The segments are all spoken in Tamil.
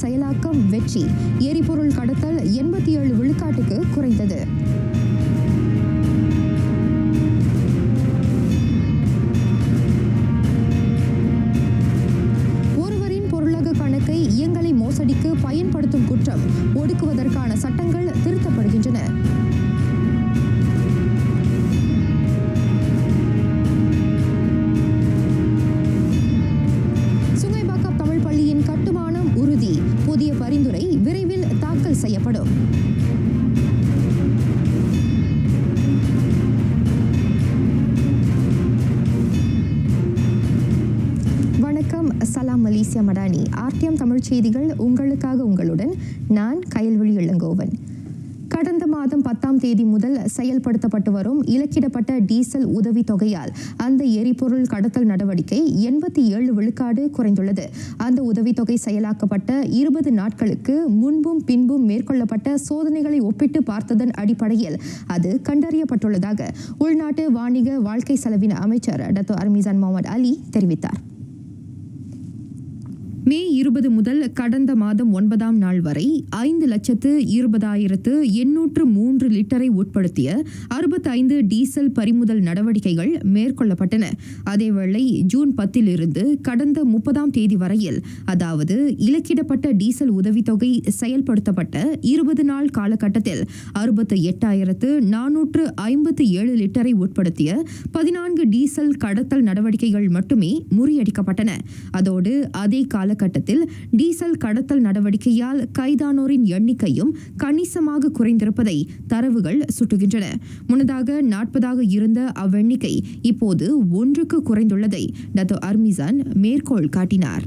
செயலாக்கம் வெற்றி. எரிபொருள் கடத்தல் 87 விழுக்காட்டுக்கு குறைந்தது. ஒருவரின் பொருளக கணக்கை இயங்கலை மோசடிக்கு பயன்படுத்தும் குற்றம் ஒடுக்குவதற்கான சட்டங்கள் திருத்தப்படுகின்றன. புதிய பரிந்துரை விரைவில் தாக்கல் செய்யப்படும். வணக்கம், சலாம் மலேசியா மடானி. ஆர்டிஎம் தமிழ் செய்திகள் உங்களுக்காக. உங்களுடன் நான் கயல்விழி இளங்கோவன். கடந்த மாதம் 10ஆம் தேதி முதல் செயல்படுத்தப்பட்டு வரும் இலக்கிடப்பட்ட டீசல் உதவி தொகையால் அந்த எரிபொருள் கடத்தல் நடவடிக்கை 87 விழுக்காடு குறைந்துள்ளது. அந்த உதவித்தொகை செயலாக்கப்பட்ட 20 நாட்களுக்கு முன்பும் பின்பும் மேற்கொள்ளப்பட்ட சோதனைகளை ஒப்பிட்டு பார்த்ததன் அடிப்படையில் அது கண்டறியப்பட்டுள்ளதாக உள்நாட்டு வாணிக வாழ்க்கை செலவின அமைச்சர் டத்தோ அர்மிசான் முகமது அலி தெரிவித்தார். மே 20 முதல் கடந்த மாதம் 9ஆம் நாள் வரை 5,20,803 லிட்டரை உட்படுத்திய 65 டீசல் பறிமுதல் நடவடிக்கைகள் மேற்கொள்ளப்பட்டன. அதேவேளை ஜூன் 10 கடந்த 30ஆம் தேதி வரையில், அதாவது இலக்கிடப்பட்ட டீசல் உதவித்தொகை செயல்படுத்தப்பட்ட 20 நாள் காலகட்டத்தில் 68,457 லிட்டரை உட்படுத்திய 14 டீசல் கடத்தல் நடவடிக்கைகள் மட்டுமே முறியடிக்கப்பட்டன. அதோடு அதே காலகட்டத்தில் டீசல் கடத்தல் நடவடிக்கையால் கைதானோரின் எண்ணிக்கையும் கணிசமாக குறைந்திருப்பதை தரவுகள் சுட்டுகின்றன. முன்னதாக 40 இருந்த அவ்வெண்ணிக்கை இப்போது 1க்கு குறைந்துள்ளதை டத்தோ அர்மிசான் மேற்கோள் காட்டினார்.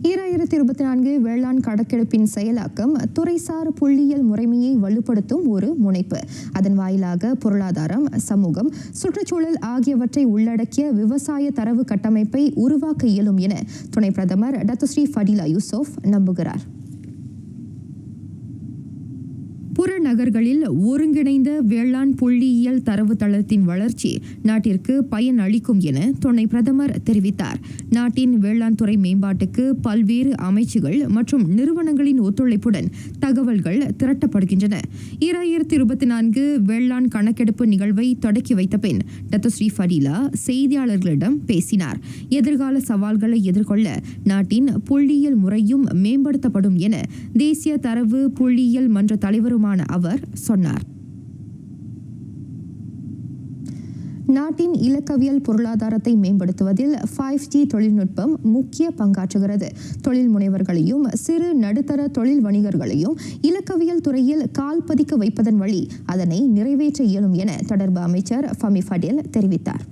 2024 வேளாண் கணக்கெடுப்பின் செயலாக்கம் துறைசார் புள்ளியியல் முறைமையை வலுப்படுத்தும் ஒரு முனைப்பு. அதன் வாயிலாக பொருளாதாரம், சமூகம், சுற்றுச்சூழல் ஆகியவற்றை உள்ளடக்கிய விவசாய தரவு கட்டமைப்பை உருவாக்க இயலும் என துணை பிரதமர் டத்தோ ஸ்ரீ ஃபடிலா யூசுப் நம்புகிறார். புறநகர்களில் ஒருங்கிணைந்த வேளாண் புள்ளியியல் தரவுத்தளத்தின் வளர்ச்சி நாட்டிற்கு பயன் அளிக்கும் என துணை பிரதமர் தெரிவித்தார். நாட்டின் வேளாண் துறை மேம்பாட்டுக்கு பல்வேறு அமைச்சுகள் மற்றும் நிறுவனங்களின் ஒத்துழைப்புடன் தகவல்கள் திரட்டப்படுகின்றன. 2024 வேளாண் கணக்கெடுப்பு நிகழ்வை தொடக்கி வைத்த பின் டத்தோ ஸ்ரீ ஃபடிலா செய்தியாளர்களிடம் பேசினார். எதிர்கால சவால்களை எதிர்கொள்ள நாட்டின் புள்ளியியல் முறையும் மேம்படுத்தப்படும் என தேசிய தரவு புள்ளியியல் மன்ற தலைவரும் அவர் சொன்னார். நாட்டின் இலக்கவியல் பொருளாதாரத்தை மேம்படுத்துவதில் 5G தொழில்நுட்பம் முக்கிய பங்காற்றுகிறது. தொழில் முனைவர்களையும் சிறு நடுத்தர தொழில் வணிகர்களையும் இலக்கவியல் துறையில் கால் பதிக்க வைப்பதன் வழி அதனை நிறைவேற்ற இயலும் என தொடர்பு அமைச்சர் ஃபமி ஃபடேல் தெரிவித்தார்.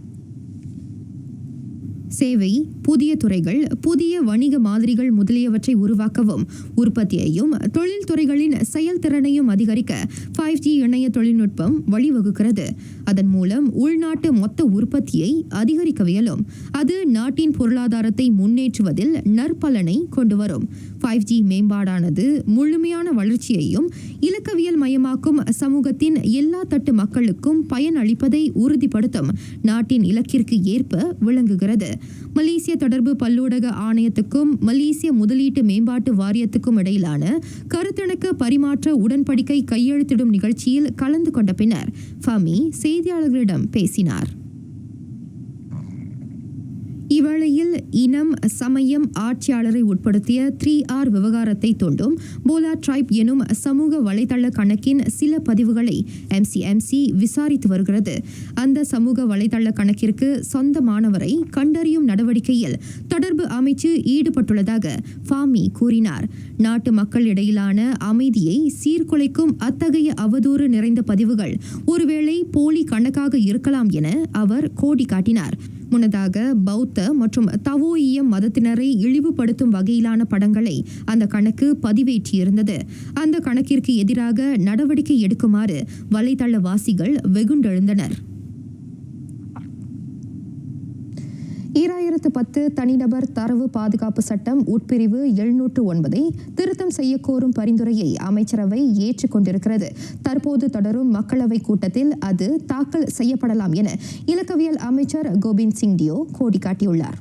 சேவை, புதிய துறைகள், புதிய வணிக மாதிரிகள் முதலியவற்றை உருவாக்கவும் உற்பத்தியையும் தொழில்துறைகளின் செயல்திறனையும் அதிகரிக்க 5G இணைய தொழில்நுட்பம் வழிவகுக்கிறது. அதன் மூலம் உள்நாட்டு மொத்த உற்பத்தியை அதிகரிக்க இயலும். அது நாட்டின் பொருளாதாரத்தை முன்னேற்றுவதில் நற்பலனை கொண்டு வரும். 5G மேம்பாடானது முழுமையான வளர்ச்சியையும் இலக்கவியல் மயமாக்கும் சமூகத்தின் எல்லா தட்டு மக்களுக்கும் பயன் அளிப்பதை உறுதிப்படுத்தும் நாட்டின் இலக்கிற்கு ஏற்ப விளங்குகிறது. மலேசிய தொடர்பு பல்லூடக ஆணையத்துக்கும் மலேசிய முதலீட்டு மேம்பாட்டு வாரியத்துக்கும் இடையிலான கருத்திணக்க பரிமாற்ற உடன்படிக்கை கையெழுத்திடும் நிகழ்ச்சியில் கலந்து கொண்ட பின்னர் ஃபமி செய்தியாளர்களிடம் பேசினார். இவ்வேளையில் இனம், சமயம், ஆட்சியாளரை உட்படுத்திய 3R விவகாரத்தை தோண்டும் போலா ட்ரைப் எனும் சமூக வலைதள கணக்கின் சில பதிவுகளை MCMC விசாரித்து வருகிறது. அந்த சமூக வலைதள கணக்கிற்கு சொந்தமானவரை கண்டறியும் நடவடிக்கையில் தொடர்பு அமைச்சு ஈடுபட்டுள்ளதாக ஃபாமி கூறினார். நாட்டு மக்கள் இடையிலான அமைதியை சீர்குலைக்கும் அத்தகைய அவதூறு நிறைந்த பதிவுகள் ஒருவேளை போலி கணக்காக இருக்கலாம் என அவர் கோடி காட்டினார். முன்னதாக பௌத்த மற்றும் தவோயியம் மதத்தினரை இழிவுபடுத்தும் வகையிலான படங்களை அந்த கணக்கு பதிவேற்றியிருந்தது. அந்த கணக்கிற்கு எதிராக நடவடிக்கை எடுக்குமாறு வலைதளவாசிகள் வெகுண்டெழுந்தனர். 2010 தனிநபர் தரவு பாதுகாப்பு சட்டம் உட்பிரிவு 709 திருத்தம் செய்யக்கோரும் பரிந்துரையை அமைச்சரவை ஏற்றுக்கொண்டிருக்கிறது. தற்போது தொடரும் மக்களவை கூட்டத்தில் அது தாக்கல் செய்யப்படலாம் என இலக்கவியல் அமைச்சர் கோபிந்த் சிங் டியோ கோடி காட்டியுள்ளார்.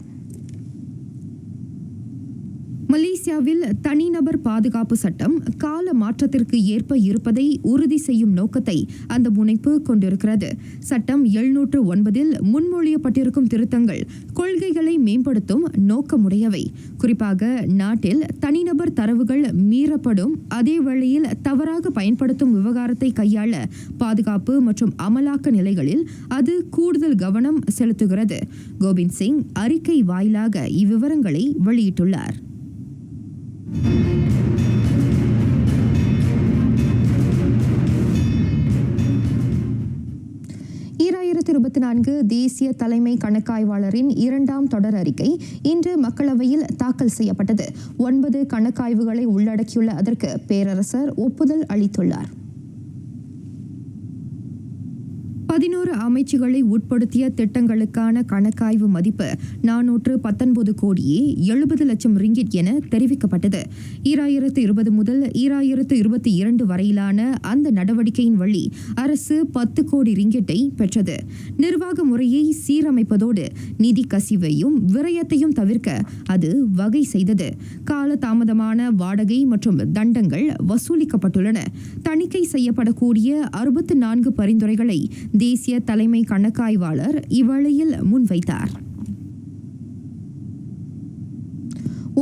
மலேசியாவில் தனிநபர் பாதுகாப்பு சட்டம் கால மாற்றத்திற்கு ஏற்ப இருப்பதை உறுதி செய்யும் நோக்கத்தை அந்த முனைப்பு கொண்டிருக்கிறது. சட்டம் 709 முன்மொழியப்பட்டிருக்கும் திருத்தங்கள் கொள்கைகளை மேம்படுத்தும் நோக்கமுடையவை. குறிப்பாக நாட்டில் தனிநபர் தரவுகள் மீறப்படும் அதே வேளையில் தவறாக பயன்படுத்தும் விவகாரத்தை கையாள பாதுகாப்பு மற்றும் அமலாக்க நிலைகளில் அது கூடுதல் கவனம் செலுத்துகிறது. கோவிந்த் சிங் அறிக்கை வாயிலாக இவ்விவரங்களை வெளியிட்டுள்ளார். 2024 தேசிய தலைமை கணக்காய்வாளரின் 2ஆம் தொடர் அறிக்கை இன்று மக்களவையில் தாக்கல் செய்யப்பட்டது. 9 கணக்காய்வுகளை உள்ளடக்கியுள்ள அதற்கு பேரரசர் ஒப்புதல் அளித்துள்ளார். 11 அமைச்சுகளை உட்படுத்திய திட்டங்களுக்கான கணக்காய்வு மதிப்பு 419 கோடியே 70 லட்சம் ரிங்கிட் என தெரிவிக்கப்பட்டது. 2020 முதல் 2022 வரையிலான அந்த நடவடிக்கையின் வழி அரசு 10 கோடி ரிங்கிட்டை பெற்றது. நிர்வாக முறையை சீரமைப்பதோடு நிதி கசிவையும் விரயத்தையும் தவிர்க்க அது வகை செய்தது. கால தாமதமான வாடகை மற்றும் தண்டங்கள் வசூலிக்கப்பட்டுள்ளன. தணிக்கை செய்யப்படக்கூடிய 64 பரிந்துரைகளை தேசிய தலைமை கணக்காய்வாளர் இவ்வேளையில் முன்வைத்தார்.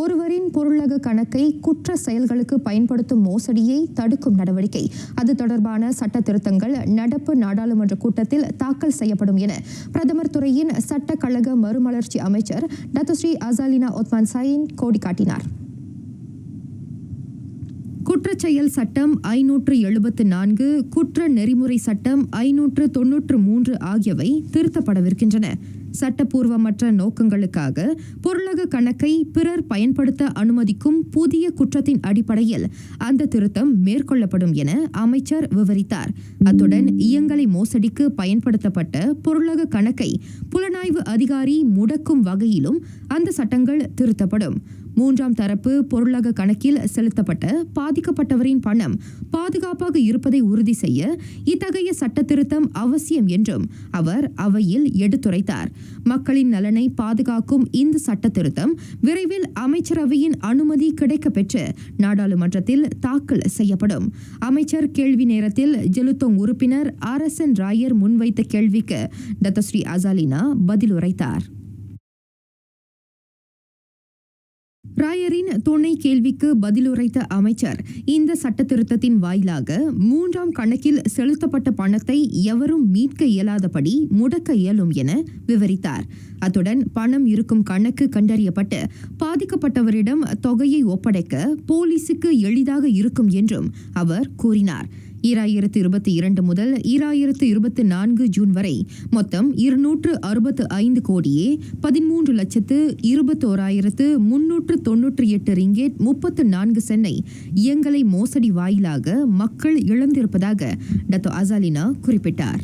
ஒருவரின் பொருளக கணக்கை குற்ற செயல்களுக்கு பயன்படுத்தும் மோசடியை தடுக்கும் நடவடிக்கை அது தொடர்பான சட்ட திருத்தங்கள் நடப்பு நாடாளுமன்ற கூட்டத்தில் தாக்கல் செய்யப்படும் என பிரதமர் துறையின் சட்ட கழக மறுமலர்ச்சி அமைச்சர் டத்துஸ்ரீ அசாலினா ஒத்மான் சாயின் கோடி காட்டினார். குற்றச்செயல் சட்டம் 574, குற்ற நெறிமுறை சட்டம் 593 ஆகியவை திருத்தப்படவிருக்கின்றன. சட்டப்பூர்வமற்ற நோக்கங்களுக்காக பொருளக கணக்கை பிறர் பயன்படுத்த அனுமதிக்கும் புதிய குற்றத்தின் அடிப்படையில் அந்த திருத்தம் மேற்கொள்ளப்படும் என அமைச்சர் விவரித்தார். அத்துடன் இயங்கலை மோசடிக்கு பயன்படுத்தப்பட்ட பொருளக கணக்கை புலனாய்வு அதிகாரி முடக்கும் வகையிலும் அந்த சட்டங்கள் திருத்தப்படும். 3ஆம் தரப்பு பொருளக கணக்கில் செலுத்தப்பட்ட பாதிக்கப்பட்டவரின் பணம் பாதுகாப்பாக இருப்பதை உறுதி செய்ய இத்தகைய சட்ட திருத்தம் அவசியம் என்றும் அவர் அவையில் எடுத்துரைத்தார். மக்களின் நலனை பாதுகாக்கும் இந்த சட்ட திருத்தம் விரைவில் அமைச்சரவையின் அனுமதி கிடைக்கப்பெற்று நாடாளுமன்றத்தில் தாக்கல் செய்யப்படும். அமைச்சர் கேள்வி நேரத்தில் ஜெலுத்தோங் உறுப்பினர் RSN ராயர் முன்வைத்த கேள்விக்கு டத்தஸ்ரீ அசாலினா பதில் உரைத்தார். ராயரின் துணை கேள்விக்கு பதிலுரைத்த அமைச்சர் இந்த சட்ட திருத்தத்தின் வாயிலாக 3ஆம் கணக்கில் செலுத்தப்பட்ட பணத்தை எவரும் மீட்க இயலாதபடி முடக்க இயலும் என விவரித்தார். அத்துடன் பணம் இருக்கும் கணக்கு கண்டறியப்பட்டு பாதிக்கப்பட்டவரிடம் தொகையை ஒப்படைக்க போலீசுக்கு எளிதாக இருக்கும் என்றும் அவர் கூறினார். 2022 முதல் 2024 ஜூன் வரை மொத்தம் 265 கோடியே 13,21,398 ரிங்கேட் 34 சென்னை இயங்கலை மோசடி வாயிலாக மக்கள் இழந்திருப்பதாக டத்தோ அசாலினா குறிப்பிட்டார்.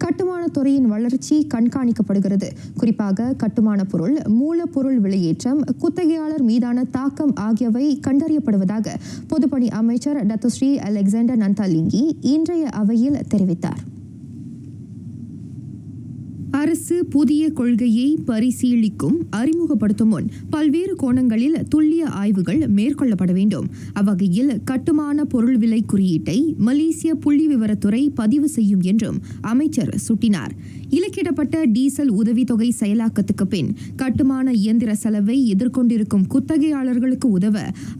கட்டுமான துறையின் வளர்ச்சி கண்காணிக்கப்படுகிறது. குறிப்பாக கட்டுமான பொருள், மூலப்பொருள் விலையேற்றம், குத்தகையாளர் மீதான தாக்கம் ஆகியவை கண்டறியப்படுவதாக பொதுப்பணி அமைச்சர் டத்துஸ்ரீ அலெக்சாண்டர் நந்தாலிங்கி இன்றைய அவையில் தெரிவித்தார். அரசு புதிய கொள்கையை பரிசீலிக்கும் அறிமுகப்படுத்தும் முன் பல்வேறு கோணங்களில் துல்லிய ஆய்வுகள் மேற்கொள்ளப்பட வேண்டும். அவ்வகையில் கட்டுமான பொருள் விலை குறியீட்டை மலேசிய புள்ளி விவரத்துறை பதிவு செய்யும் என்றும் அமைச்சர் சுட்டினார். இலக்கிடப்பட்ட டீசல் உதவித்தொகை செயலாக்கத்துக்கு பின் கட்டுமான இயந்திர செலவை எதிர்கொண்டிருக்கும் குத்தகையாளர்களுக்கு உதவ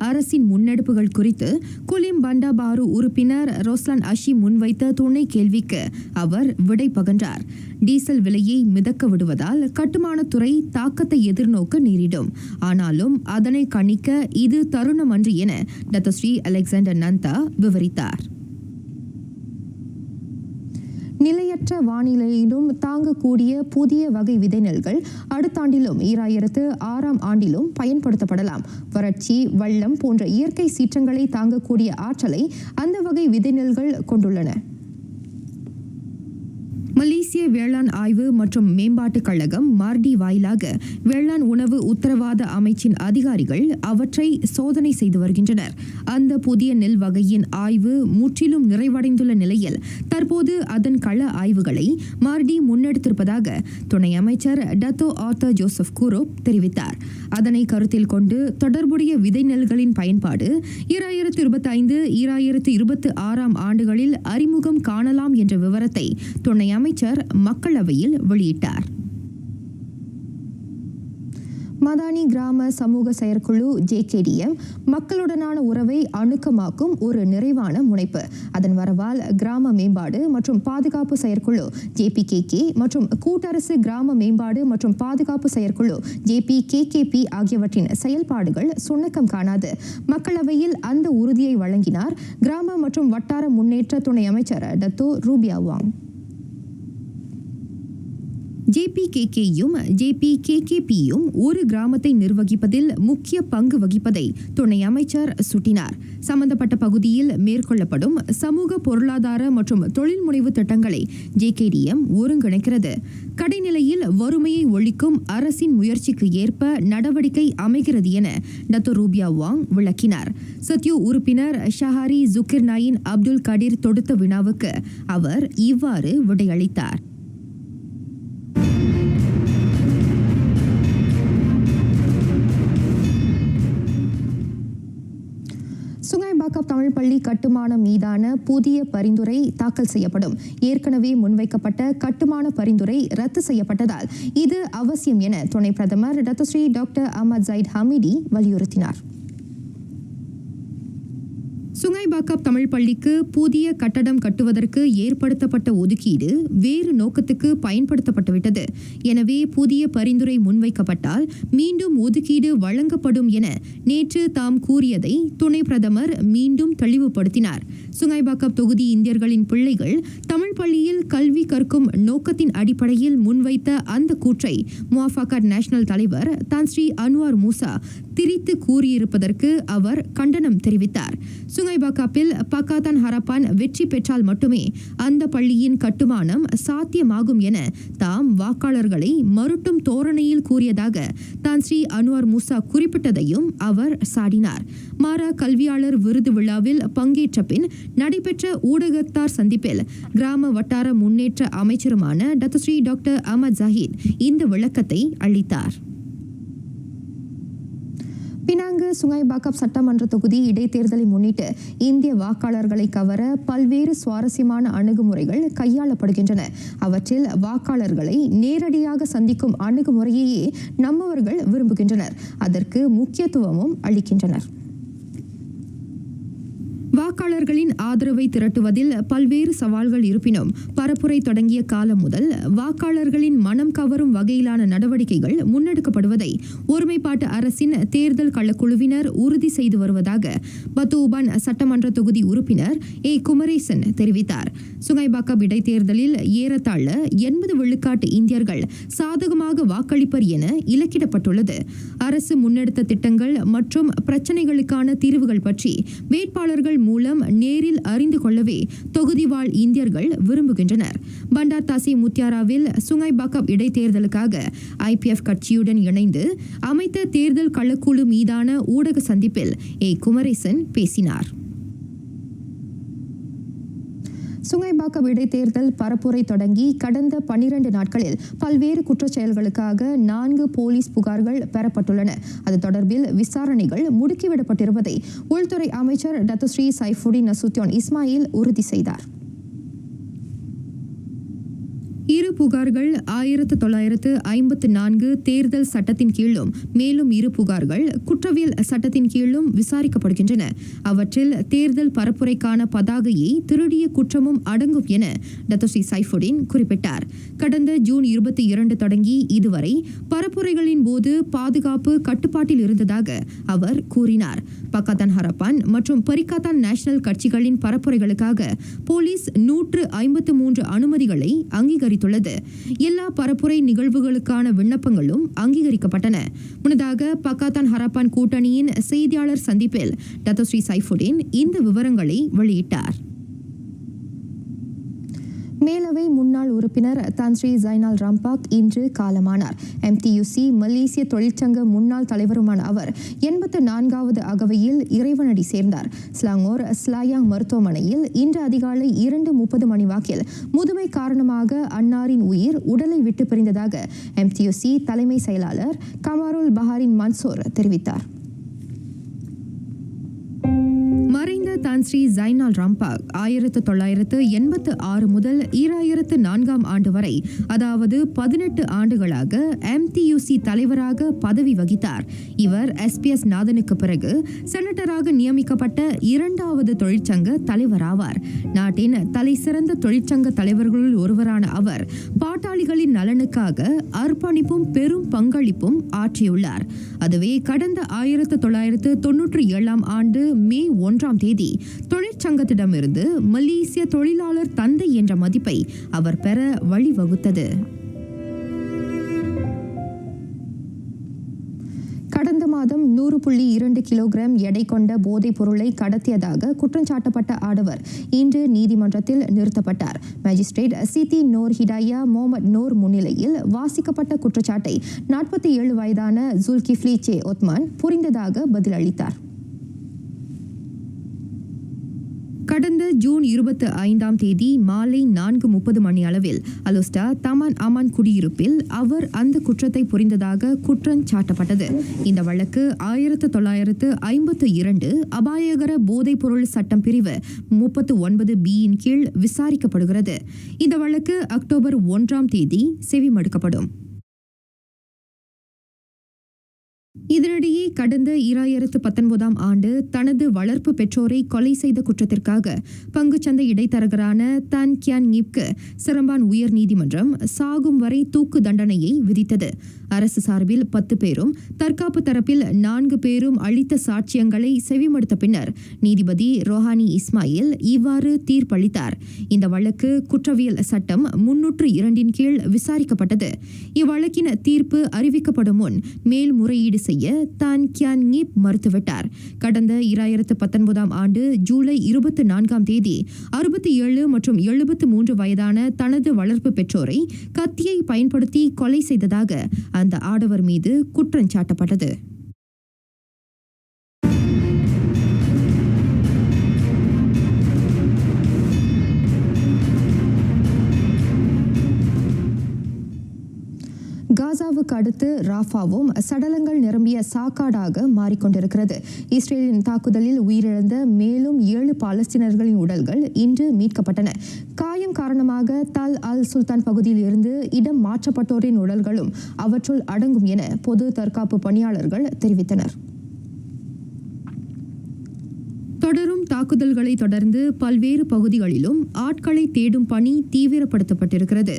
அரசின் முன்னெடுப்புகள் குறித்து குலிம் பண்டாபாரு உறுப்பினர் ரோஸ்லான் அஷி முன்வைத்த துணை கேள்விக்கு அவர் விடை பகன்றார். டீசல் விலையை மிதக்க விடுவதால் கட்டுமானத்துறை தாக்கத்தை எதிர்நோக்க நேரிடும். ஆனாலும் அதனை கணிக்க இது தருணமன்று என டத்தஸ்ரீ அலெக்சாண்டர் நந்தா விவரித்தார். நிலையற்ற வானிலையிலும் தாங்கக்கூடிய புதிய வகை விதை நெல்கள் அடுத்த ஆண்டிலும் 2006ஆம் ஆண்டிலும் பயன்படுத்தப்படலாம். வறட்சி, வெள்ளம் போன்ற இயற்கை சீற்றங்களை தாங்கக்கூடிய ஆற்றலை அந்த வகை விதை நெல்கள் கொண்டுள்ளன. மலேசிய வேளாண் ஆய்வு மற்றும் மேம்பாட்டுக் கழகம் மார்டி வாயிலாக வேளாண் உணவு உத்தரவாத அமைச்சின் அதிகாரிகள் அவற்றை சோதனை செய்து வருகின்றனர். அந்த புதிய நெல் வகையின் ஆய்வு முற்றிலும் நிறைவடைந்துள்ள நிலையில் தற்போது அதன் கள ஆய்வுகளை மார்டி முன்னெடுத்திருப்பதாக துணை அமைச்சர் டத்தோ ஆர்தர் ஜோசப் கூரோப் தெரிவித்தார். அதனை கருத்தில் கொண்டு தொடர்புடைய விதை நெல்களின் பயன்பாடு 2025-2026 ஆண்டுகளில் அறிமுகம் காணலாம் என்ற விவரத்தை துணை அமைச்சர் மக்களவையில் வெளியிட்டார். மதானி கிராம சமூக செயற்குழு JKDM மக்களுடனான உறவை அணுக்கமாக்கும் ஒரு நிறைவான முனைப்பு. அதன் வரவால் கிராம மேம்பாடு மற்றும் பாதுகாப்பு செயற்குழு JPKK மற்றும் கூட்டரசு கிராம மேம்பாடு மற்றும் பாதுகாப்பு செயற்குழு JPKKP ஆகியவற்றின் செயல்பாடுகள் சுணக்கம் காணாது. மக்களவையில் அந்த உறுதியை வழங்கினார் கிராம மற்றும் வட்டார முன்னேற்ற துணை அமைச்சர் டத்தோ ரூபியா வாங். JPKKயும் JPKKPயும் ஒரு கிராமத்தை நிர்வகிப்பதில் முக்கிய பங்கு வகிப்பதை துணை அமைச்சர் சுட்டினார். சம்பந்தப்பட்ட பகுதியில் மேற்கொள்ளப்படும் சமூக பொருளாதார மற்றும் தொழில் முனைவு திட்டங்களை JKDM ஒருங்கிணைக்கிறது. கடைநிலையில் வறுமையை ஒழிக்கும் அரசின் முயற்சிக்கு ஏற்ப நடவடிக்கை அமைகிறது என டத்தோ ரூபியா வாங் விளக்கினார். சத்யு உறுப்பினர் ஷஹாரி ஜுகிர்னாயின் அப்துல் கடீர் தொடுத்த வினாவுக்கு அவர் இவ்வாறு விடையளித்தார். சுங்காய்பாக்கம் தமிழ் பள்ளி கட்டுமானம் மீதான புதிய பரிந்துரை தாக்கல் செய்யப்படும். ஏற்கனவே முன்வைக்கப்பட்ட கட்டுமான பரிந்துரை ரத்து செய்யப்பட்டதால் இது அவசியம் என துணை பிரதமர் Datuk Seri doctor Ahmad Zahid Hamidi வலியுறுத்தினார். சுங்காய்பாக்கம் தமிழ் பள்ளிக்கு புதிய கட்டடம் கட்டுவதற்கு ஏற்படுத்தப்பட்ட ஒதுக்கீடு வேறு நோக்கத்துக்கு பயன்படுத்தப்பட்டுவிட்டது. எனவே புதிய பரிந்துரை முன்வைக்கப்பட்டால் மீண்டும் ஒதுக்கீடு வழங்கப்படும் என நேற்று தாம் கூறியதை துணை பிரதமர் மீண்டும் தெளிவுபடுத்தினார். சுங்காய்பாக்கம் தொகுதி இந்தியர்களின் பிள்ளைகள் தமிழ் பள்ளியில் கல்வி கற்கும் நோக்கத்தின் அடிப்படையில் முன்வைத்த அந்த கூற்றை முவாஃபகத் நேஷனல் தலைவர் தான் ஸ்ரீ அன்வார் மூசா திரித்து கூறியிருப்பதற்கு அவர் கண்டனம் தெரிவித்தார். சுங்காய்பாக்கத்தில் பக்காத்தான் ஹரப்பான் வெற்றி பெற்றால் மட்டுமே அந்த பள்ளியின் கட்டுமானம் சாத்தியமாகும் என தாம் வாக்காளர்களை மறுட்டும் தோரணையில் கூறியதாக தான் ஸ்ரீ அன்வார் மூசா குறிப்பிட்டதையும் அவர் சாடினார். மாரா கல்வியாளர் விருது விழாவில் பங்கேற்ற பின் நடைபெற்ற ஊடகத்தார் சந்திப்பில் கிராம வட்டார முன்னேற்ற அமைச்சருமான டத்தோஸ்ரீ டாக்டர் அஹமத் ஜஹீத் இந்த விளக்கத்தை அளித்தார். பினாங்கு சுங்காய்பாக்கம் சட்டமன்ற தொகுதி இடைத்தேர்தலை முன்னிட்டு இந்திய வாக்காளர்களை கவர பல்வேறு சுவாரஸ்யமான அணுகுமுறைகள் கையாளப்படுகின்றன. அவற்றில் வாக்காளர்களை நேரடியாக சந்திக்கும் அணுகுமுறையையே நம்மவர்கள் விரும்புகின்றனர். அதற்கு முக்கியத்துவமும் அளிக்கின்றனர். வாக்காளர்களின் ஆதரவை திரட்டுவதில் பல்வேறு சவால்கள் இருப்பினும் பரப்புரை தொடங்கிய காலம் முதல் வாக்காளர்களின் மனம் கவரும் வகையிலான நடவடிக்கைகள் முன்னெடுக்கப்படுவதை ஒருமைப்பாட்டு அரசின் தேர்தல் களக்குழுவினர் உறுதி செய்து வருவதாக பத்தூபான் சட்டமன்ற தொகுதி உறுப்பினர் குமரேசன் தெரிவித்தார். சுங்காய்பாக்கம் இடைத்தேர்தலில் ஏறத்தாழ 80 விழுக்காட்டு இந்தியர்கள் சாதகமாக வாக்களிப்பர் என இலக்கிடப்பட்டுள்ளது. அரசு முன்னெடுத்த திட்டங்கள் மற்றும் பிரச்சினைகளுக்கான தீர்வுகள் பற்றி வேட்பாளர்கள் மூலம் நேரில் அறிந்து கொள்ளவே தொகுதி வாழ் இந்தியர்கள் விரும்புகின்றனர். பண்டார் தாசி முத்தியாராவில் சுங்காய்பாக்கம் இடைத்தேர்தலுக்காக IPF கட்சியுடன் இணைந்து அமைத்த தேர்தல் களக்குழு மீதான ஊடக சந்திப்பில் குமரேசன் பேசினார். சுங்காய்பாக்கம் இடைத்தேர்தல் பரப்புரை தொடங்கி கடந்த 12 நாட்களில் பல்வேறு குற்றச்செயல்களுக்காக 4 போலீஸ் புகார்கள் பெறப்பட்டுள்ளன. அது தொடர்பில் விசாரணைகள் முடுக்கிவிடப்பட்டிருப்பதை உள்துறை அமைச்சர் டத்தோஸ்ரீ சைஃபுடின் நசுத்தியோன் இஸ்மாயில் உறுதி செய்தார். இரு புகார்கள் 1954 தேர்தல் சட்டத்தின் கீழும் மேலும் 2 புகார்கள் குற்றவியல் சட்டத்தின் கீழும் விசாரிக்கப்படுகின்றன. அவற்றில் தேர்தல் பரப்புரைக்கான பதாகையை திருடிய குற்றமும் அடங்கும் என டத்தோஸ்ரீ சைஃபுடின் குறிப்பிட்டார். கடந்த ஜூன் 22 தொடங்கி இதுவரை பரப்புரைகளின் போது பாதுகாப்பு கட்டுப்பாட்டில் இருந்ததாக அவர் கூறினார். பக்காத்தான் ஹரப்பான் மற்றும் பரிக்காத்தான் நேஷனல் கட்சிகளின் பரப்புரைகளுக்காக போலீஸ் 153 அனுமதிகளை அங்கீகரித்துள்ளது. எல்லா பரப்புரை நிகழ்வுகளுக்கான விண்ணப்பங்களும் அங்கீகரிக்கப்பட்டன. முன்னதாக பக்காத்தான் ஹரப்பான் கூட்டணியின் செய்தியாளர் சந்திப்பில் டத்தோஸ்ரீ சைஃபுடின் இந்த விவரங்களை வெளியிட்டார். மேலவை முன்னாள் உறுப்பினர் தான் ஸ்ரீ ஜைனால் ராம்பாக் இன்று காலமானார். MTUC மலேசிய தொழிற்சங்க முன்னாள் தலைவருமான அவர் 84வது அகவையில் இறைவனடி சேர்ந்தார். ஸ்லாங்கோர் ஸ்லாயாங் மருத்துவமனையில் இன்று அதிகாலை 2:30 மணி வாக்கில் முதுமை காரணமாக அன்னாரின் உயிர் உடலை விட்டு பிரிந்ததாக MTUC தலைமை செயலாளர் கமாருல் பஹாரின் மன்சூர் தெரிவித்தார். மறைந்த தான் ஸ்ரீ ஜைனால் ராம்பாக் 1986 முதல் 2004 ஆண்டு வரை, அதாவது 18 ஆண்டுகளாக MTUC தலைவராக பதவி வகித்தார். இவர் SPS நாதனுக்கு பிறகு செனட்டராக நியமிக்கப்பட்ட 2வது தொழிற்சங்க தலைவராவார். நாட்டின் தலை சிறந்த தொழிற்சங்க தலைவர்களுள் ஒருவரான அவர் பாட்டாளிகளின் நலனுக்காக அர்ப்பணிப்பும் பெரும் பங்களிப்பும் ஆற்றியுள்ளார். அதுவே கடந்த 1997 ஆண்டு மே 1 தேதி தொழிற்சங்கத்திடமிருந்து மலேசிய தொழிலாளர் தந்தை என்ற மதிப்பை அவர் பெற வழிவகுத்தது. கடந்த மாதம் 100.2 கிலோகிராம் எடை கொண்ட போதைப் பொருளை கடத்தியதாக குற்றஞ்சாட்டப்பட்ட ஆடவர் இன்று நீதிமன்றத்தில் நிறுத்தப்பட்டார். மேஜிஸ்ட்ரேட் சித்தி நோர் ஹிடாயா முகமது நோர் முன்னிலையில் வாசிக்கப்பட்ட குற்றச்சாட்டை 47 வயதான ஜுல்கிஃப்லி சே ஒத்மான் புரிந்ததாக பதிலளித்தார். கடந்த ஜூன் 25 தேதி மாலை 4:30 மணி அளவில் அலுஸ்டா தமான் அமான் குடியிருப்பில் அவர் அந்த குற்றத்தை புரிந்ததாக குற்றம் சாட்டப்பட்டது. இந்த வழக்கு 1952 அபாயகர போதைப் பொருள் சட்டம் பிரிவு 39B இன் கீழ் விசாரிக்கப்படுகிறது. இந்த வழக்கு அக்டோபர் 1 தேதி செவிமடுக்கப்படும். இதனிடையே கடந்த 2019 ஆண்டு தனது வளர்ப்பு பெற்றோரை கொலை செய்த குற்றத்திற்காக பங்குச்சந்தை இடைத்தரகரான தான் கியான் நிப்க்கு சிரம்பான் உயர் நீதிமன்றம் சாகும் வரை தூக்கு தண்டனையை விதித்தது. அரசு சார்பில் 10 பேரும் தற்காப்பு தரப்பில் 4 பேரும் அளித்த சாட்சியங்களை செவிமடுத்த பின்னர் நீதிபதி ரோஹானி இஸ்மாயில் இவ்வாறு தீர்ப்பளித்தார். இந்த வழக்கு குற்றவியல் சட்டம் 302 இன் கீழ் விசாரிக்கப்பட்டது. இவ்வழக்கின் தீர்ப்பு அறிவிக்கப்படும் முன் மேல்முறையீடு செய்ய தான் கியான் நிப் மறுத்துவிட்டார். கடந்த 2019 ஆண்டு ஜூலை 24 தேதி 67 மற்றும் 73 வயதான தனது வளர்ப்பு பெற்றோரை கத்தியை பயன்படுத்தி கொலை செய்ததாக அந்த ஆடவர் மீது குற்றம் சாட்டப்பட்டது. காசாவுக்கு அடுத்து ராஃபாவும் சடலங்கள் நிரம்பிய சாக்காடாக மாறிக்கொண்டிருக்கிறது. இஸ்ரேலின் தாக்குதலில் உயிரிழந்த மேலும் 7 பாலஸ்தீனர்களின் உடல்கள் இன்று மீட்கப்பட்டன. காயம் காரணமாக தல் அல் சுல்தான் பகுதியில் இருந்து இடம் மாற்றப்பட்டோரின் உடல்களும் அவற்றுள் அடங்கும் என பொது தற்காப்பு பணியாளர்கள் தெரிவித்தனர். தொடரும் தாக்குதல்களை தொடர்ந்து பல்வேறு பகுதிகளிலும் ஆட்களை தேடும் பணி தீவிரப்படுத்தப்பட்டிருக்கிறது.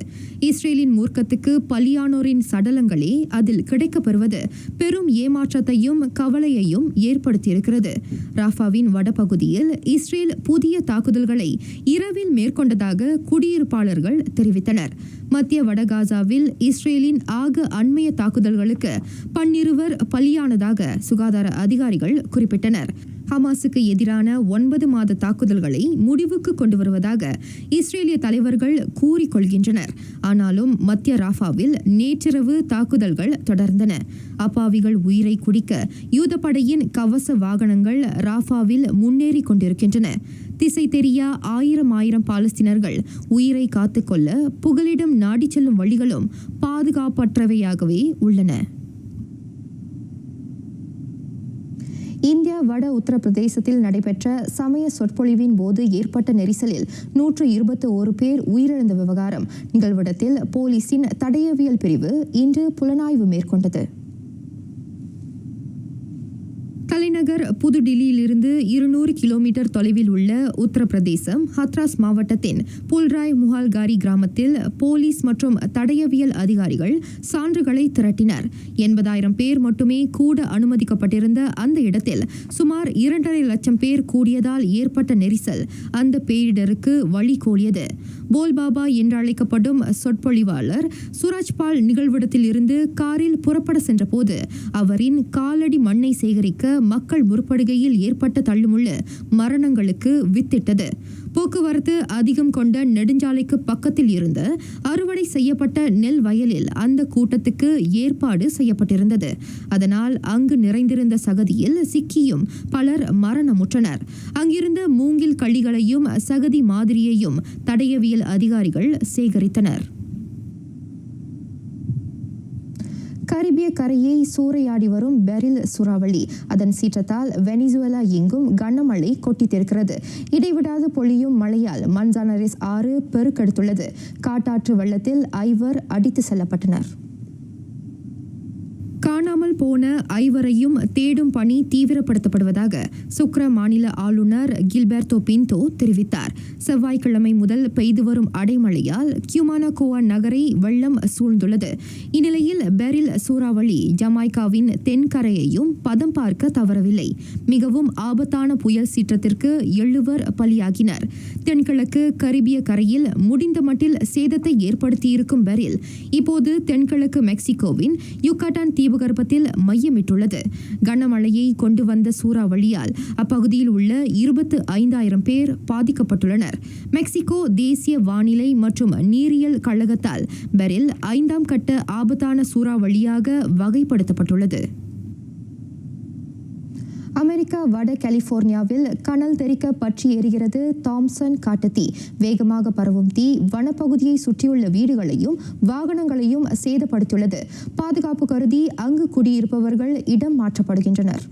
இஸ்ரேலின் மூர்க்கத்துக்கு பலியானோரின் சடலங்களே அதில் கிடைக்கப்பெறுவது பெரும் ஏமாற்றத்தையும் கவலையையும் ஏற்படுத்தியிருக்கிறது. ராஃபாவின் வடபகுதியில் இஸ்ரேல் புதிய தாக்குதல்களை இரவில் மேற்கொண்டதாக குடியிருப்பாளர்கள் தெரிவித்தனர். மத்திய வடகாசாவில் இஸ்ரேலின் ஆக அண்மைய தாக்குதல்களுக்கு 12 பலியானதாக சுகாதார அதிகாரிகள் குறிப்பிட்டனர். ஹமாஸுக்கு எதிரான 9 மாத தாக்குதல்களை முடிவுக்கு கொண்டு வருவதாக இஸ்ரேலிய தலைவர்கள் கூறிக்கொள்கின்றனர். ஆனாலும் மத்திய ராஃபாவில் நேற்றிரவு தாக்குதல்கள் தொடர்ந்தன. அப்பாவிகள் உயிரை குடிக்க யூதப்படையின் கவச வாகனங்கள் ராஃபாவில் முன்னேறி கொண்டிருக்கின்றன. திசை தெரியா ஆயிரம் பாலஸ்தீனர்கள் உயிரை காத்துக்கொள்ள புகலிடம் நாடி செல்லும் வழிகளும் பாதுகாப்பற்றவையாகவே உள்ளன. இந்தியா வட உத்தரப்பிரதேசத்தில் நடைபெற்ற சமய சொற்பொழிவின் போது ஏற்பட்ட நெரிசலில் 121 பேர் உயிரிழந்த விவகாரம் நிகழ்விடத்தில் போலீசின் தடயவியல் பிரிவு இன்று புலனாய்வு மேற்கொண்டது. தலைநகர் புதுடில்லியிலிருந்து 200 கிலோமீட்டர் தொலைவில் உள்ள உத்தரப்பிரதேசம் ஹத்ராஸ் மாவட்டத்தின் புல்ராய் முஹால்காரி கிராமத்தில் போலீஸ் மற்றும் தடயவியல் அதிகாரிகள் சான்றுகளை திரட்டினர். 80,000 பேர் மட்டுமே கூட அனுமதிக்கப்பட்டிருந்த அந்த இடத்தில் சுமார் 2.5 லட்சம் பேர் கூடியதால் ஏற்பட்ட நெரிசல் அந்த பேரிடருக்கு வழிகோலியது. போல் பாபா என்று அழைக்கப்படும் சொற்பொழிவாளர் சூரஜ்பால் நிகழ்விடத்தில் இருந்து காரில் புறப்பட சென்றபோது அவரின் காலடி மண்ணை சேகரிக்க மக்கள் முற்படுகையில் ஏற்பட்ட தள்ளுமுள்ளு மரணங்களுக்கு வித்திட்டது. போக்குவரத்து அதிகம் கொண்ட நெடுஞ்சாலைக்கு பக்கத்தில் இருந்த அறுவடை செய்யப்பட்ட நெல் வயலில் அந்த கூட்டத்துக்கு ஏற்பாடு செய்யப்பட்டிருந்தது. அதனால் அங்கு நிறைந்திருந்த சகதியில் சிக்கியும் பலர் மரணமுற்றனர். அங்கிருந்த மூங்கில் கள்ளிகளையும் சகதி மாதிரியையும் தடயவியல் அதிகாரிகள் சேகரித்தனர். கரிபிய கரையை சூறையாடி வரும் பெரில் சூறாவளி. அதன் சீற்றத்தால் வெனிசுவேலா எங்கும் கனமழை கொட்டித்திருக்கிறது. இடைவிடாது பொழியும் மழையால் மன்சானரெஸ் ஆறு பெருக்கெடுத்துள்ளது. காட்டாற்று வெள்ளத்தில் 5 அடித்து செல்லப்பட்டனர். காணாமல் போன 5 தேடும் பணி தீவிரப்படுத்தப்படுவதாக சுக்ர மாநில ஆளுநர் கில்பெர்டோ பின்டோ தெரிவித்தார். செவ்வாய்க்கிழமை முதல் பெய்து வரும் அடைமழையால் கியூமானாகோவா நகரை வெள்ளம் சூழ்ந்துள்ளது. இந்நிலையில் பெரில் சூறாவளி ஜமாய்காவின் தென்கரையையும் பதம் பார்க்க தவறவில்லை. மிகவும் ஆபத்தான புயல் சீற்றத்திற்கு 7 பலியாகினர். தென்கிழக்கு கரிபிய கரையில் முடிந்த மட்டில் சேதத்தை ஏற்படுத்தியிருக்கும் பெரில் இப்போது தென்கிழக்கு மெக்சிகோவின் யுகாட்டான் தீபகற்பத்தில் மையமிட்டுள்ளது. கனமழையை கொண்டு வந்த சூறாவளியால் அப்பகுதியில் உள்ள 25,000 பேர் பாதிக்கப்பட்டுள்ளனர். மெக்சிகோ தேசிய வானிலை மற்றும் நீரியல் கழகத்தால் பெரில் 5ஆம் கட்ட ஆபத்தான சூறாவளியாக வகைப்படுத்தப்பட்டுள்ளது. அமெரிக்கா வட கலிபோர்னியாவில் கனல் தெறிக்க பற்றி எரிகிறது தாம்சன் காட்டுத்தீ. வேகமாக பரவும் தீ வனப்பகுதியை சுற்றியுள்ள வீடுகளையும் வாகனங்களையும் சேதப்படுத்தியுள்ளது. பாதுகாப்பு கருதி அங்கு குடியிருப்பவர்கள் இடம் மாற்றப்படுகின்றனர்.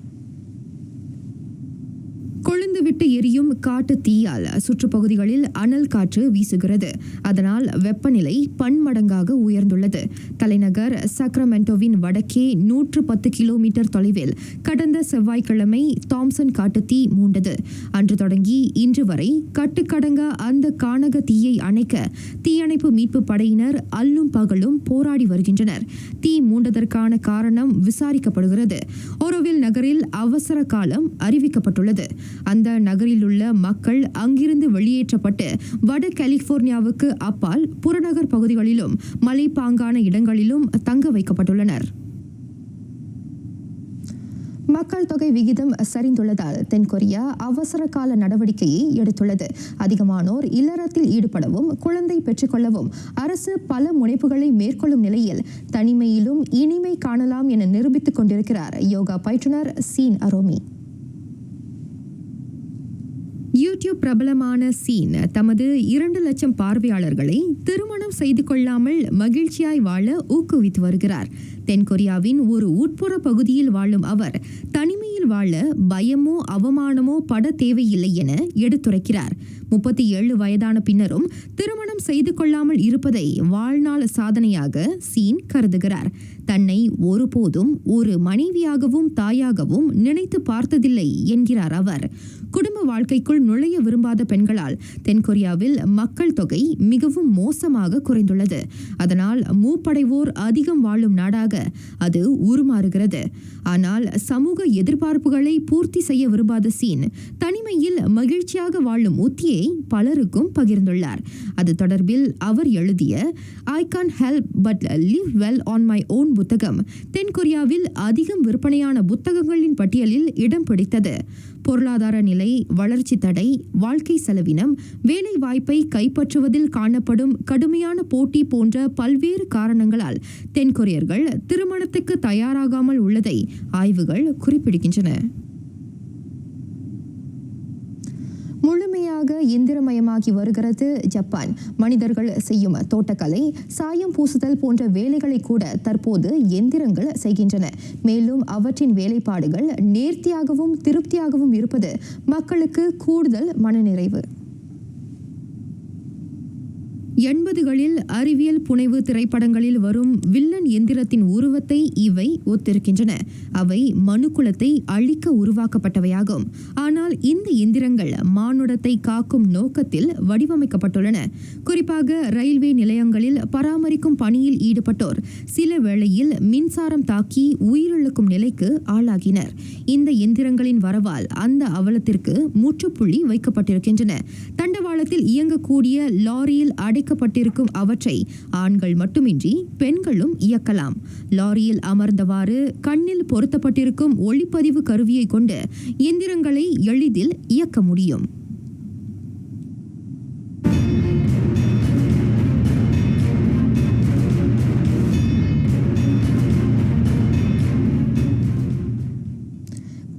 கொழுந்துவிட்டு எரியும் காட்டு தீயால் சுற்றுப்பகுதிகளில் அனல் காற்று வீசுகிறது. அதனால் வெப்பநிலை பன்மடங்காக உயர்ந்துள்ளது. தலைநகர் சக்ரமெண்டோவின் வடக்கே 110 கிலோமீட்டர் தொலைவில் கடந்த செவ்வாய்க்கிழமை தாம்சன் காட்டு தீ மூண்டது. அன்று தொடங்கி இன்று வரை கட்டுக்கடங்க அந்த கானக தீயை அணைக்க தீயணைப்பு மீட்பு படையினர் அல்லும் பகலும் போராடி வருகின்றனர். தீ மூண்டதற்கான காரணம் விசாரிக்கப்படுகிறது. ஓரோவில் நகரில் அவசர காலம் அறிவிக்கப்பட்டுள்ளது. அந்த நகரில் உள்ள மக்கள் அங்கிருந்து வெளியேற்றப்பட்டு வட கலிபோர்னியாவுக்கு அப்பால் புறநகர் பகுதிகளிலும் மலைப்பாங்கான இடங்களிலும் தங்க வைக்கப்பட்டுள்ளனர். மக்கள் தொகை விகிதம் சரிந்துள்ளதால் தென்கொரியா அவசர கால நடவடிக்கையை எடுத்துள்ளது. அதிகமானோர் இல்லறத்தில் ஈடுபடவும் குழந்தை பெற்றுக்கொள்ளவும் அரசு பல முனைப்புகளை மேற்கொள்ளும் நிலையில் தனிமையிலும் இனிமை காணலாம் என நிரூபித்துக் கொண்டிருக்கிறார் யோகா பயிற்றுனர் சீன் அரோமி. யூடியூப் பிரபலமான சீன் தமது 2 லட்சம் பார்வையாளர்களை திருமணம் செய்து கொள்ளாமல் மகிழ்ச்சியாய் வாழ ஊக்குவித்து வருகிறார். தென்கொரியாவின் ஒரு உட்புற பகுதியில் வாழும் அவர் தனிமையில் வாழ பயமோ அவமானமோ பட தேவையில்லை என எடுத்துரைக்கிறார். 37 வயதான பின்னரும் திருமணம் செய்து கொள்ளாமல் இருப்பதை வாழ்நாள் சாதனையாக சீன் கருதுகிறார். தன்னை ஒருபோதும் ஒரு மனைவியாகவும் தாயாகவும் நினைத்து பார்த்ததில்லை என்கிறார் அவர். குடும்ப வாழ்க்கைக்குள் நுழைய விரும்பாத பெண்களால் தென்கொரியாவில் மக்கள் தொகை மிகவும் மோசமாக குறைந்துள்ளது. அதனால் மூப்படைவோர் அதிகம் வாழும் நாடாக அது உருமாறுகிறது. ஆனால் சமூக எதிர்பார்ப்புகளை பூர்த்தி செய்ய விரும்பாத சீன் தனிமையில் மகிழ்ச்சியாக வாழும் உத்தியை பலருக்கும் பகிர்ந்துள்ளார். அது தொடர்பில் அவர் எழுதிய I can't help but live well on my own புத்தகம் தென்கொரியாவில் அதிகம் விற்பனையான புத்தகங்களின் பட்டியலில் இடம் பிடித்தது. பொருளாதார நிலை, வளர்ச்சி தடை, வாழ்க்கை செலவினம், வேலை வாய்ப்பை கைப்பற்றுவதில் காணப்படும் கடுமையான போட்டி போன்ற பல்வேறு காரணங்களால் தென்கொரியர்கள் திருமணத்துக்கு தயாராகாமல் உள்ளதை ஆய்வுகள் குறிப்பிடுகின்றன. முழுமையாக இயந்திரமயமாகி வருகிறது ஜப்பான். மனிதர்கள் செய்யும் தோட்டக்கலை, சாயம் பூசுதல் போன்ற வேலைகளை கூட தற்போது எந்திரங்கள் செய்கின்றன. மேலும் அவற்றின் வேலைப்பாடுகள் நேர்த்தியாகவும் திருப்தியாகவும் இருப்பது மக்களுக்கு கூடுதல் மனநிறைவு. 80களில் அறிவியல் புனைவு திரைப்படங்களில் வரும் வில்லன் எந்திரத்தின் உருவத்தை இவை ஒத்திருக்கின்றன. அவை மனுக்குலத்தை அழிக்க உருவாக்கப்பட்டவையாகும். ஆனால் இந்த எந்திரங்கள் மானுடத்தை காக்கும் நோக்கத்தில் வடிவமைக்கப்பட்டுள்ளன. குறிப்பாக ரயில்வே நிலையங்களில் பராமரிக்கும் பணியில் ஈடுபட்டோர் சில வேளையில் மின்சாரம் தாக்கி உயிரிழக்கும் நிலைக்கு ஆளாகினர். இந்த எந்திரங்களின் வரவால் அந்த அவலத்திற்கு முற்றுப்புள்ளி வைக்கப்பட்டிருக்கின்றன. தண்டவாளத்தில் இயங்கக்கூடிய லாரியில் அடைக்கப்பட்டிருக்கும் அவற்றை ஆண்கள் மட்டுமின்றி பெண்களும் இயக்கலாம். லாரியில் அமர்ந்தவாறு கண்ணில் பொருத்தப்பட்டிருக்கும் ஒளிப்பதிவு கருவியை கொண்டு எந்திரங்களை எளிதில் இயக்க முடியும்.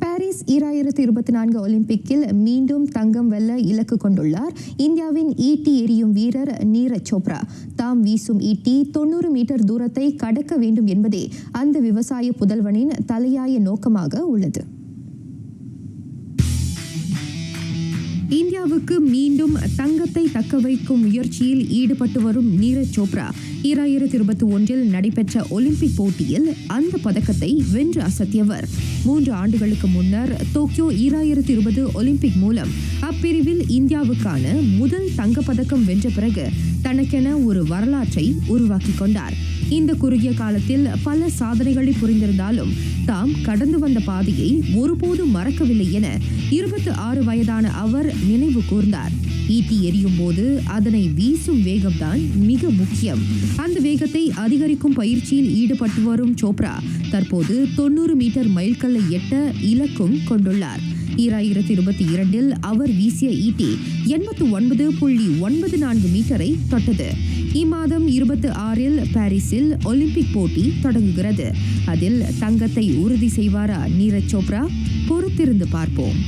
பாரிஸ் 2024 ஒலிம்பிக்கில் மீண்டும் தங்கம் வெல்ல இலக்கு கொண்டுள்ளார் இந்தியாவின் ஈட்டி எறியும் வீரர் நீரஜ் சோப்ரா. தாம் வீசும் ஈட்டி 90 மீட்டர் தூரத்தை கடக்க வேண்டும் என்பதே அந்த விவசாய புதல்வனின் தலையாய நோக்கமாக உள்ளது. இந்தியாவுக்கு மீண்டும் தங்கத்தை தக்க வைக்கும் முயற்சியில் ஈடுபட்டு வரும் நீரஜ் சோப்ரா 2021 நடைபெற்ற ஒலிம்பிக் போட்டியில் அந்த பதக்கத்தை வென்று அசத்தியவர். 3 ஆண்டுகளுக்கு முன்னர் டோக்கியோ 2020 ஒலிம்பிக் மூலம் அப்பிரிவில் இந்தியாவுக்கான முதல் தங்கப்பதக்கம் வென்ற பிறகு தனக்கென ஒரு வரலாற்றை உருவாக்கி கொண்டார். இந்த குறுகிய காலத்தில் பல சாதனைகளை புரிந்திருந்தாலும் தாம் கடந்து வந்த பாதையை ஒருபோதும் மறக்கவில்லை என 26 வயதான அவர் நினைவு கூர்ந்தார். ஈட்டி எறியும் போது அதனை வீசும் வேகம்தான் மிக முக்கியம். அந்த வேகத்தை அதிகரிக்கும் பயிற்சியில் ஈடுபட்டு வரும் சோப்ரா தற்போது 90 மீட்டர் மைல்கல்லை எட்ட இலக்கும் கொண்டுள்ளார். 2022 அவர் வீசிய ஈட்டி 89.94 மீட்டரை தொட்டது. இம்மாதம் 26 பாரிஸில் ஒலிம்பிக் போட்டி தொடங்குகிறது. அதில் தங்கத்தை உறுதி செய்வாரா நீரஜ் சோப்ரா? பொறுத்திருந்து பார்ப்போம்.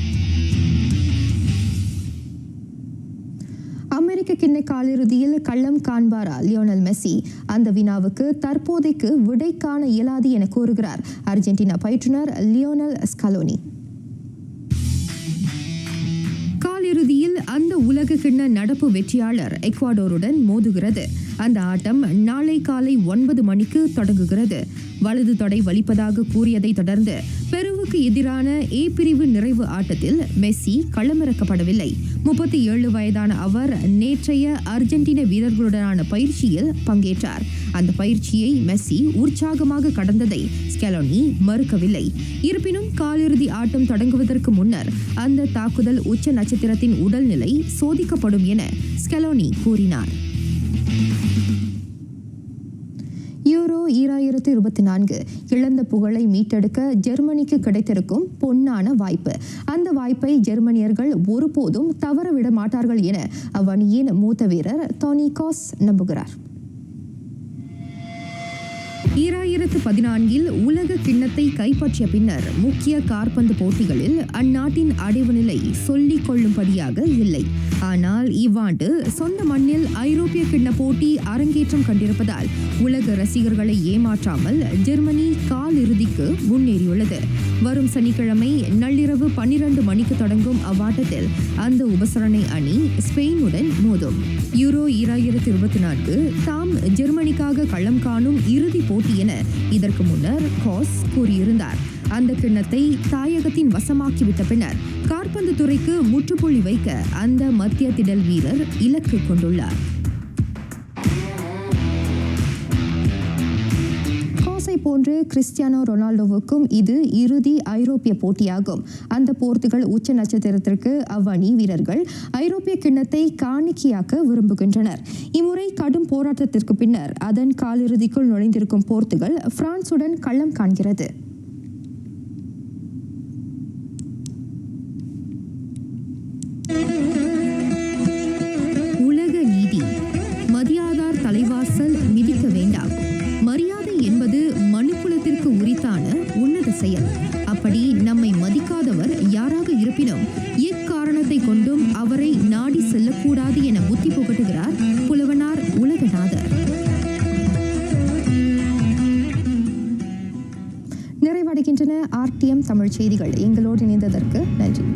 அமெரிக்க கிண்ண காலிறுதியில் கள்ளம் காண்பாரா லியோனல் மெஸ்ஸி? அந்த வினாவுக்கு தற்போதைக்கு விடை காண இயலாது என கூறுகிறார் அர்ஜென்டினா பயிற்றுனர் லியோனல் ஸ்கலோனி. காலிறுதியில் அந்த உலக கிண்ண நடப்பு வெற்றியாளர் எக்வாடோருடன் மோதுகிறது. அந்த ஆட்டம் நாளை காலை 9 மணிக்கு தொடங்குகிறது. வலது தொடை வலிப்பதாக கூறியதை தொடர்ந்து பெருவுக்கு எதிரான ஏ பிரிவு நிறைவு ஆட்டத்தில் மெஸ்ஸி களமிறக்கப்படவில்லை. 37 வயதான அவர் நேற்றைய அர்ஜென்டினா வீரர்களுடனான பயிற்சியில் பங்கேற்றார். அந்த பயிற்சியை மெஸ்ஸி உற்சாகமாக கடந்ததை ஸ்கலோனி மறுக்கவில்லை. இருப்பினும் காலிறுதி ஆட்டம் தொடங்குவதற்கு முன்னர் அந்த தாக்குதல் உச்ச நட்சத்திரத்தின் உடல்நிலை சோதிக்கப்படும் என ஸ்கலோனி கூறினார். யூரோ 2024 இழந்த புகழை மீட்டெடுக்க ஜெர்மனிக்கு கிடைத்திருக்கும் பொன்னான வாய்ப்பு. அந்த வாய்ப்பை ஜெர்மனியர்கள் ஒருபோதும் தவறவிட மாட்டார்கள் என அவ்வணியின் மூத்த வீரர் டோனி க்ராஸ் நம்புகிறார். 2014 உலக கிண்ணத்தை கைப்பற்றிய பின்னர் முக்கிய காற்பந்து போட்டிகளில் அந்நாட்டின் அடைவு நிலை சொல்லிக் கொள்ளும்படியாக இல்லை. ஆனால் இவ்வாண்டு சொந்த மண்ணில் ஐரோப்பிய கிண்ண போட்டி அரங்கேற்றம் கண்டிருப்பதால் உலக ரசிகர்களை ஏமாற்றாமல் ஜெர்மனி கால் இறுதிக்கு முன்னேறியுள்ளது. வரும் சனிக்கிழமை நள்ளிரவு 12 மணிக்கு தொடங்கும் அவ்வாட்டத்தில் அந்த உபசரணை அணி ஸ்பெயினுடன் மோதும். யூரோ 2024 தாம் ஜெர்மனிக்காக களம் காணும் இறுதி போட்டி என இதற்கு முன்னர் க்ராஸ் கூறியிருந்தார். அந்த கிண்ணத்தை தாயகத்தின் வசமாக்கிவிட்ட பின்னர் காற்பந்து துறைக்கு முற்றுப்புள்ளி வைக்க அந்த மத்திய திடல் வீரர் இலக்கு கொண்டுள்ளார். போன்று கிறிஸ்டியானோ ரொனால்டோவுக்கும் இது இறுதி ஐரோப்பிய போட்டியாகும். அந்த போர்த்துகல் உச்ச நட்சத்திரத்திற்கு அவ்வணி வீரர்கள் ஐரோப்பிய கிண்ணத்தை காணிக்கையாக்க விரும்புகின்றனர். இம்முறை கடும் போராட்டத்திற்கு பின்னர் அதன் காலிறுதிக்குள் நுழைந்திருக்கும் போர்த்துகல் பிரான்சுடன் களம் காண்கிறது. உலக நீதி மதியாதார் தலைவாசல் மிதிக்க வேண்டாம். மரியாதை என்பது மனுக்குலத்திற்கு உரித்தான உன்னத செயல். அப்படி நம்மை மதிக்காதவர் யாராக இருப்பினும் எக்காரணத்தை கொண்டும் அவரை நாடி செல்லக்கூடாது என புத்தி புகட்டுகிறார் புலவனார் உலகநாதர். நிறைவடைகின்றன RTM தமிழ் செய்திகள். எங்களோடு இணைந்ததற்கு நன்றி.